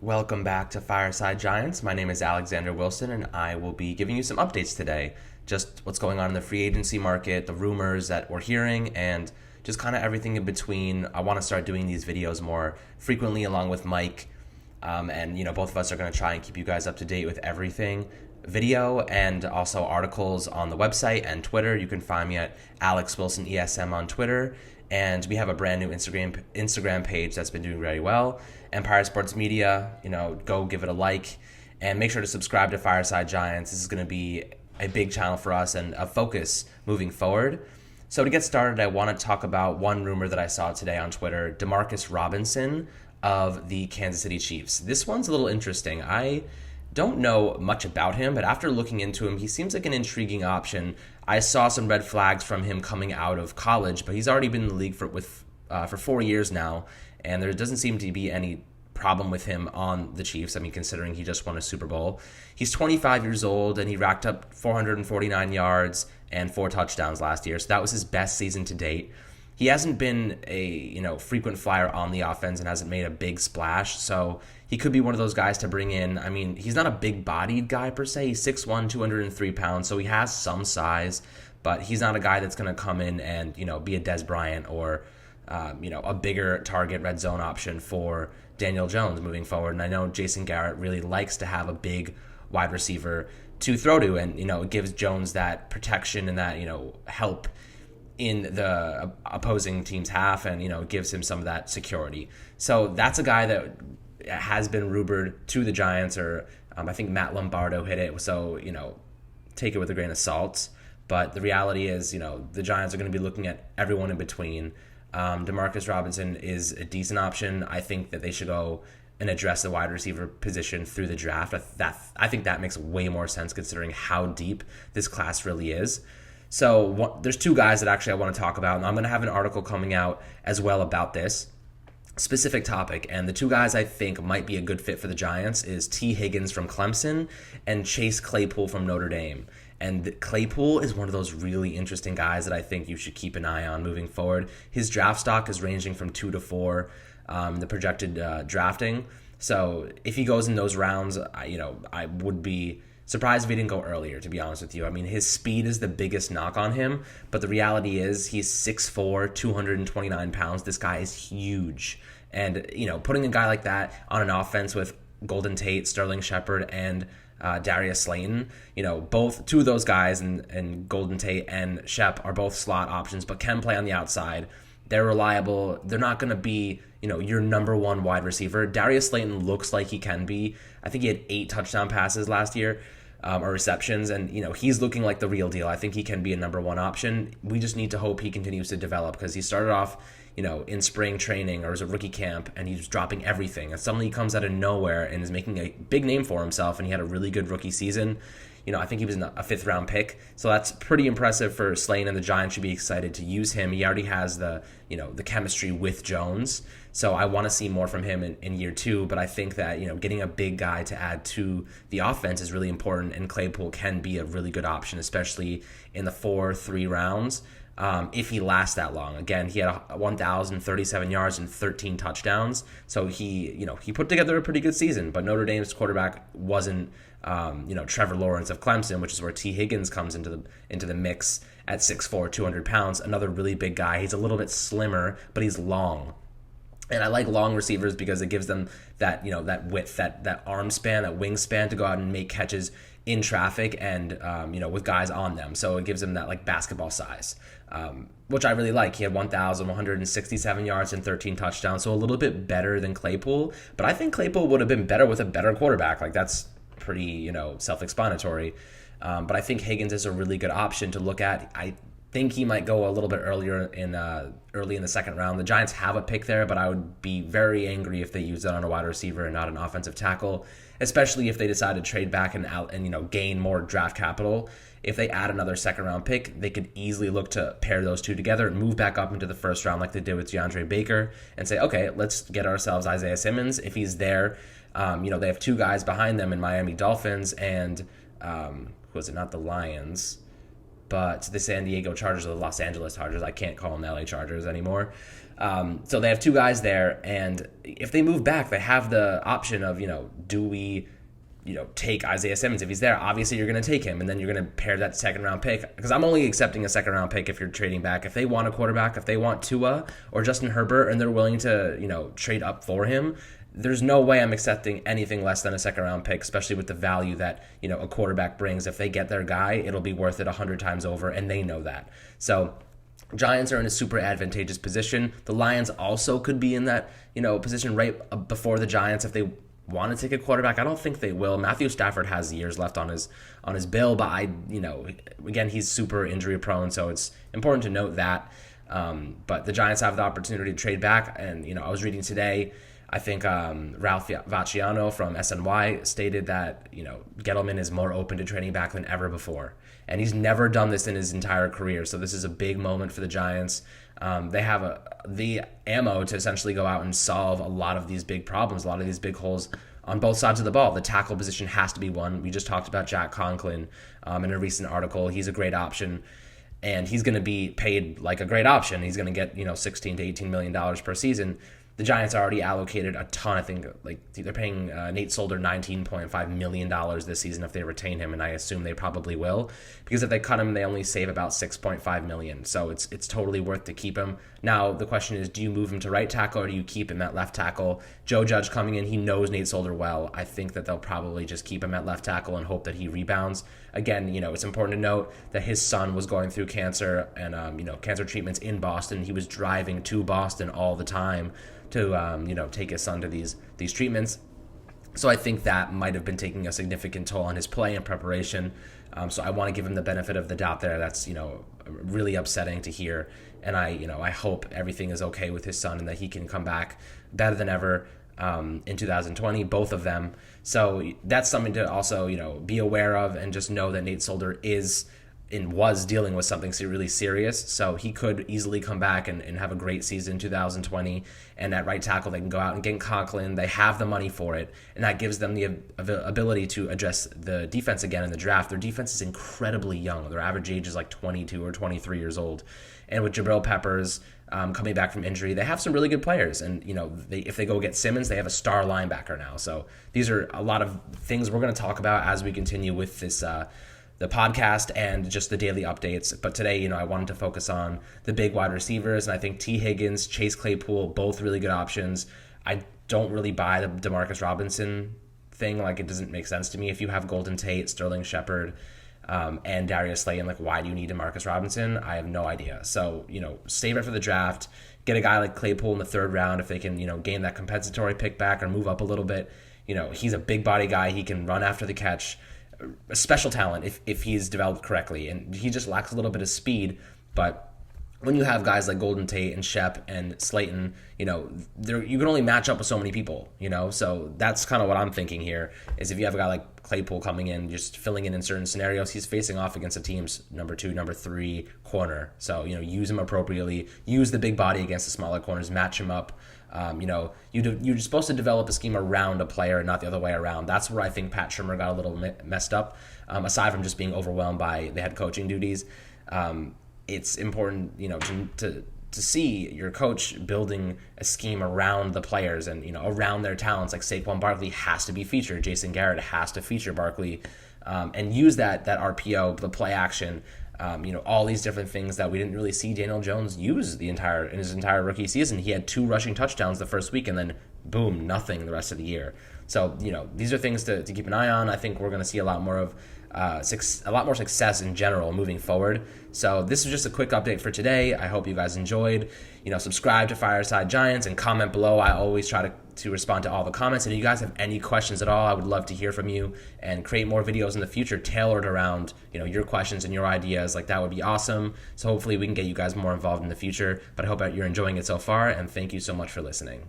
Welcome back to Fireside Giants. My name is Alexander Wilson, and I will be giving you some updates today. Just what's going on in the free agency market, the rumors that we're hearing, and just kind of everything in between. I want to start doing these videos more frequently along with Mike. Both of us are going to try and keep you guys up to date with everything. Video and also articles on the website and Twitter. You can find me at Alex Wilson ESM on Twitter. And we have a brand new Instagram page that's been doing very well. Empire Sports Media, go give it a like. And make sure to subscribe to Fireside Giants. This is going to be a big channel for us and a focus moving forward. So to get started, I want to talk about one rumor that I saw today on Twitter. DeMarcus Robinson of the Kansas City Chiefs. This one's a little interesting. I don't know much about him, but after looking into him, he seems like an intriguing option. I saw some red flags from him coming out of college, but he's already been in the league for 4 years now, and there doesn't seem to be any problem with him on the Chiefs. I mean, considering he just won a Super Bowl. He's 25 years old, and he racked up 449 yards and 4 touchdowns last year, so that was his best season to date. He hasn't been a frequent flyer on the offense and hasn't made a big splash, so he could be one of those guys to bring in. I mean, he's not a big-bodied guy per se. He's 6'1", 203 pounds, so he has some size, but he's not a guy that's going to come in and be a Dez Bryant or a bigger target red zone option for Daniel Jones moving forward. And I know Jason Garrett really likes to have a big wide receiver to throw to, and it gives Jones that protection and that help in the opposing team's half, and gives him some of that security. So that's a guy that has been rumored to the Giants, or I think Matt Lombardo hit it, so take it with a grain of salt. But the reality is, the Giants are going to be looking at everyone in between. DeMarcus Robinson is a decent option. I think that they should go and address the wide receiver position through the draft. I think that makes way more sense considering how deep this class really is. So there's 2 guys that actually I want to talk about, and I'm going to have an article coming out as well about this specific topic. And the 2 guys I think might be a good fit for the Giants is T. Higgins from Clemson and Chase Claypool from Notre Dame. And Claypool is one of those really interesting guys that I think you should keep an eye on moving forward. His draft stock is ranging from 2 to 4, the projected drafting. So if he goes in those rounds, I would be surprised if he didn't go earlier, to be honest with you. I mean, his speed is the biggest knock on him, but the reality is he's 6'4", 229 pounds. This guy is huge. And, putting a guy like that on an offense with Golden Tate, Sterling Shepard, and Darius Slayton, 2 of those guys, and Golden Tate and Shep are both slot options, but can play on the outside. They're reliable. They're not going to be, your number 1 wide receiver. Darius Slayton looks like he can be. I think he had 8 touchdown passes last year, or receptions, and he's looking like the real deal. I think he can be a number 1 option. We just need to hope he continues to develop, because he started off in spring training or as a rookie camp, and he's dropping everything, and suddenly he comes out of nowhere and is making a big name for himself, and he had a really good rookie season. I think he was a 5th round pick, so that's pretty impressive for Slayton, and the Giants should be excited to use him. He already has the chemistry with Jones, so I want to see more from him in year 2, but I think that getting a big guy to add to the offense is really important, and Claypool can be a really good option, especially in the 4-3 rounds. If he lasts that long. Again, he had 1,037 yards and 13 touchdowns, so he put together a pretty good season. But Notre Dame's quarterback wasn't Trevor Lawrence of Clemson, which is where T. Higgins comes into the mix at 6'4", 200 pounds. Another really big guy. He's a little bit slimmer, but he's long. And I like long receivers because it gives them that that width, that arm span, that wingspan to go out and make catches in traffic and with guys on them. So it gives them that like basketball size, which I really like. He had 1,167 yards and 13 touchdowns, so a little bit better than Claypool. But I think Claypool would have been better with a better quarterback. Like, that's pretty self-explanatory. But I think Higgins is a really good option to look at. I think he might go a little bit early in the 2nd round. The Giants have a pick there, but I would be very angry if they use it on a wide receiver and not an offensive tackle, especially if they decide to trade back and gain more draft capital. If they add another 2nd round pick, they could easily look to pair those 2 together and move back up into the 1st round like they did with DeAndre Baker and say, okay, let's get ourselves Isaiah Simmons. If he's there, they have 2 guys behind them in Miami Dolphins and not the Lions, but the San Diego Chargers or the Los Angeles Chargers. I can't call them the LA Chargers anymore. So they have two guys there, and if they move back, they have the option of, do we, take Isaiah Simmons if he's there? Obviously, you're going to take him, and then you're going to pair that second round pick, because I'm only accepting a second round pick if you're trading back. If they want a quarterback, if they want Tua or Justin Herbert, and they're willing to, trade up for him, there's no way I'm accepting anything less than a second round pick, especially with the value that, a quarterback brings. If they get their guy, it'll be worth it 100 times over, and they know that. So Giants are in a super advantageous position. The Lions also could be in that, position right before the Giants if they want to take a quarterback. I don't think they will. Matthew Stafford has years left on his bill, but again, he's super injury prone, so it's important to note that. But the Giants have the opportunity to trade back, and I was reading today, I think Ralph Vacciano from SNY stated that Gettleman is more open to trading back than ever before, and he's never done this in his entire career. So this is a big moment for the Giants. They have the ammo to essentially go out and solve a lot of these big problems, a lot of these big holes on both sides of the ball. The tackle position has to be one. We just talked about Jack Conklin in a recent article. He's a great option, and he's going to be paid like a great option. He's going to get $16 to $18 million per season. The Giants already allocated a ton. I think they're paying Nate Solder $19.5 million this season if they retain him, and I assume they probably will, because if they cut him, they only save about $6.5 million. So it's totally worth to keep him. Now the question is, do you move him to right tackle or do you keep him at left tackle? Joe Judge coming in, he knows Nate Solder well. I think that they'll probably just keep him at left tackle and hope that he rebounds. Again, it's important to note that his son was going through cancer and cancer treatments in Boston. He was driving to Boston all the time to take his son to these treatments. So I think that might have been taking a significant toll on his play and preparation. So I want to give him the benefit of the doubt there. That's really upsetting to hear, and I hope everything is okay with his son and that he can come back better than ever in 2020, both of them. So that's something to also be aware of, and just know that Nate Solder was dealing with something really serious, so he could easily come back and have a great season in 2020. And at right tackle, they can go out and get Conklin. They have the money for it, and that gives them the ability to address the defense again in the draft. Their defense is incredibly young. Their average age is like 22 or 23 years old. And with Jabril Peppers coming back from injury, they have some really good players. And if they go get Simmons, they have a star linebacker now. So these are a lot of things we're going to talk about as we continue with this the podcast and just the daily updates. But today, I wanted to focus on the big wide receivers, and I think T. Higgins, Chase Claypool, both really good options. I don't really buy the DeMarcus Robinson thing. It doesn't make sense to me. If you have Golden Tate, Sterling Shepard, and Darius Slayton, why do you need DeMarcus Robinson? I have no idea. So, save it for the draft. Get a guy like Claypool in the third round if they can, gain that compensatory pick back or move up a little bit. He's a big body guy. He can run after the catch. A special talent if he's developed correctly, and he just lacks a little bit of speed. But when you have guys like Golden Tate and Shep and Slayton, you can only match up with so many people, so that's kind of what I'm thinking here, is if you have a guy like Claypool coming in, just filling in certain scenarios, he's facing off against a team's number 2, number 3 corner. So, use him appropriately, use the big body against the smaller corners, match him up. You're supposed to develop a scheme around a player and not the other way around. That's where I think Pat Shurmur got a little messed up, aside from just being overwhelmed by the head coaching duties. It's important, to see your coach building a scheme around the players and, around their talents. Like Saquon Barkley has to be featured. Jason Garrett has to feature Barkley, and use that RPO, the play action, all these different things that we didn't really see Daniel Jones use in his entire rookie season. He had 2 rushing touchdowns the first week, and then boom, nothing the rest of the year. So, these are things to keep an eye on. I think we're going to see a lot more success in general moving forward. So this is just a quick update for today. I hope you guys enjoyed. Subscribe to Fireside Giants and comment below. I always try to respond to all the comments. And if you guys have any questions at all, I would love to hear from you and create more videos in the future tailored around, your questions and your ideas. That would be awesome. So hopefully we can get you guys more involved in the future. But I hope that you're enjoying it so far, and thank you so much for listening.